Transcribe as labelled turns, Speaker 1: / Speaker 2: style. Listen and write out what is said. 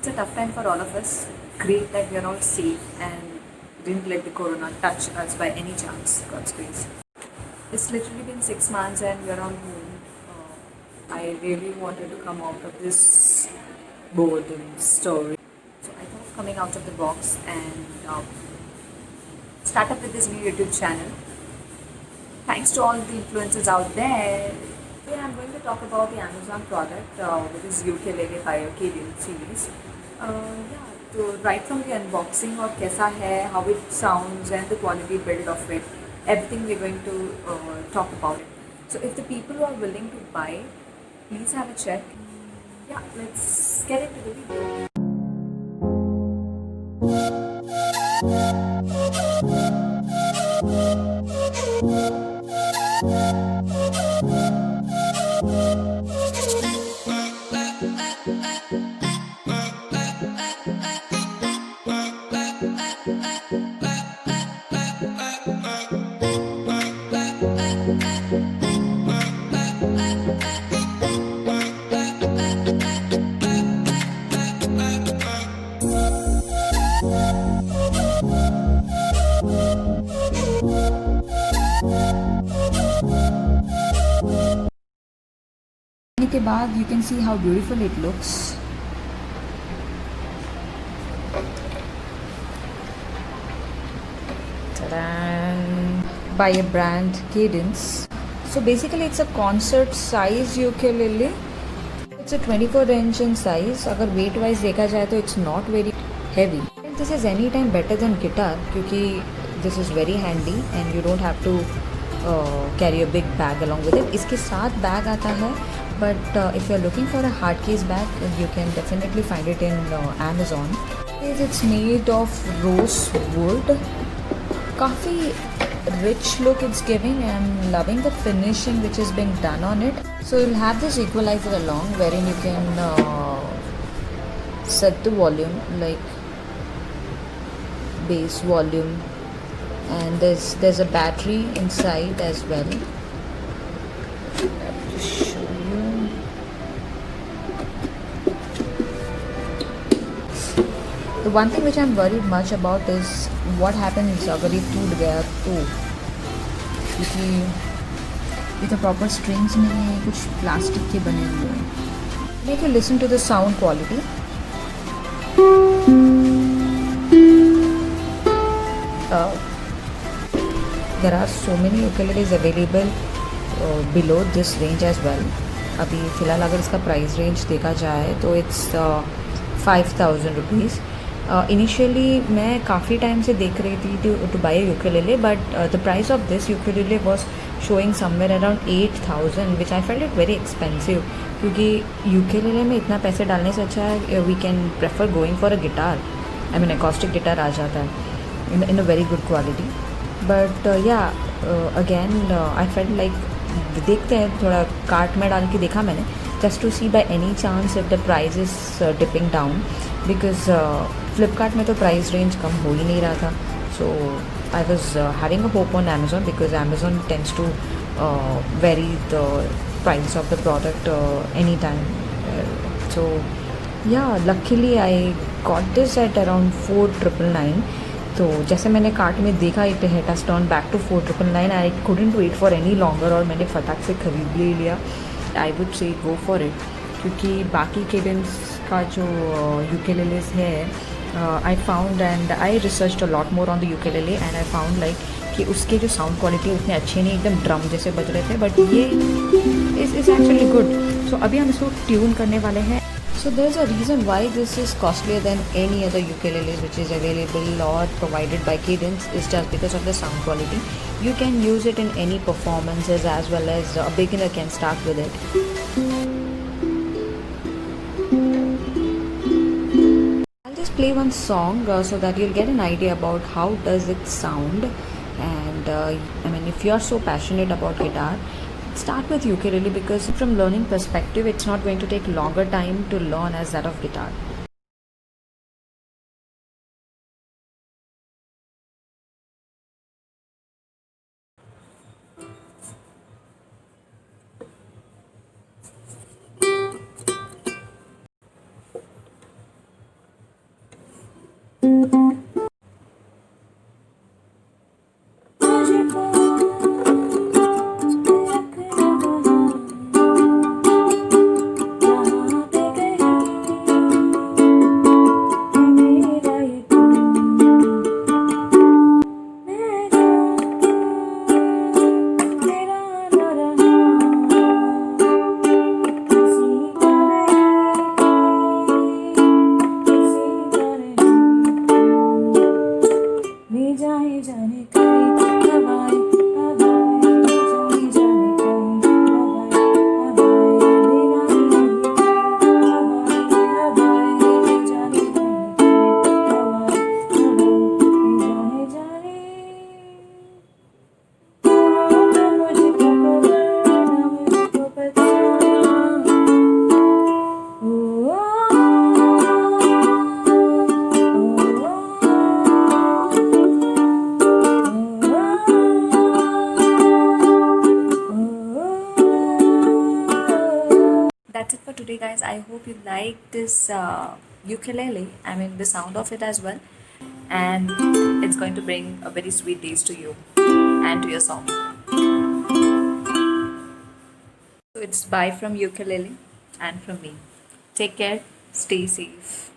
Speaker 1: It's a tough time for all of us. Great that we are all safe and didn't let the corona touch us by any chance. God's grace. It's literally been 6 months and we are on home. I really wanted to come out of this boredom story. So I thought of coming out of the box and start up with this new YouTube channel. Thanks to all the influencers out there. Today I'm going to talk about the Amazon product, which is ukulele by Arcadian series. Yeah, so right from the unboxing or kaisa hai, how it sounds and the quality build of it, everything we're going to talk about it. So if the people who are willing to buy, please have a check. Yeah, let's get into the video. के बाद you can see how beautiful it looks. By a brand Cadence. So basically it's a concert size ukulele. It's a 24-inch in size. अगर weight wise देखा जाए तो it's not very heavy. And this is any time better than guitar क्योंकि this is very handy and you don't have to carry a big bag along with it. इसके साथ bag आता है. But if you're looking for a hard case bag, you can definitely find it in Amazon. It's made of rose wood. काफ़ी rich look it's giving. I'm loving the finishing which is being done on it. So you'll have this equalizer along wherein you can set the volume like bass volume, and there's a battery inside as well. The one thing which I'm worried much about is what happens अगर ये टूट गया तो, क्योंकि ये तो proper strings नहीं है, कुछ प्लास्टिक के बने हुए हैं. Make you listen to the sound quality. There are so many ukuleles available below this range as well. अभी फ़िलहाल अगर इसका प्राइस रेंज देखा जाए तो it's 5,000 rupees. इनिशियली मैं काफ़ी टाइम से देख रही थी to buy ukulele, but the price of this ukulele was showing somewhere around 8,000 which I felt it very expensive, क्योंकि यूकेलेले में इतना पैसे डालने से अच्छा है we can prefer going for a guitar. I mean acoustic guitar आ जाता है in a very good quality. But yeah again I felt like देखते हैं, थोड़ा कार्ट में डाल के देखा मैंने just to see by any chance if the price is dipping down, because Flipkart में तो price range कम हो ही नहीं रहा था. So I was having a hope on Amazon because Amazon tends to vary the price of the product anytime. So yeah, luckily I got this at around 4,999. तो जैसे मैंने cart में देखा it has turn back to 4,999. I couldn't wait for any longer और मैंने फटाक से ख़रीद ले लिया. I would say go for it, क्योंकि बाकी केडेंस का जो यूकेलेलेस है I found and I research a lot more on the ukulele and I found like कि उसके जो साउंड क्वालिटी है उतने अच्छे नहीं, एकदम ड्रम जैसे बज रहे थे, बट ये इज़ एक्चुअली गुड. सो अभी हम इसको ट्यून करने वाले हैं. So there's a reason why this is costlier than any other ukulele which is available or provided by Cadence, is just because of the sound quality. You can use it in any performances as well as a beginner can start with it. I'll just play one song so that you'll get an idea about how does it sound. And I mean, if you're so passionate about guitar, start with ukulele, because from learning perspective it's not going to take longer time to learn as that of guitar.
Speaker 2: that's it for today, guys. I hope you like this ukulele. I mean, the sound of it as well. And it's going to bring a very sweet days to you and to your song. So it's bye from ukulele and from me. Take care. Stay safe.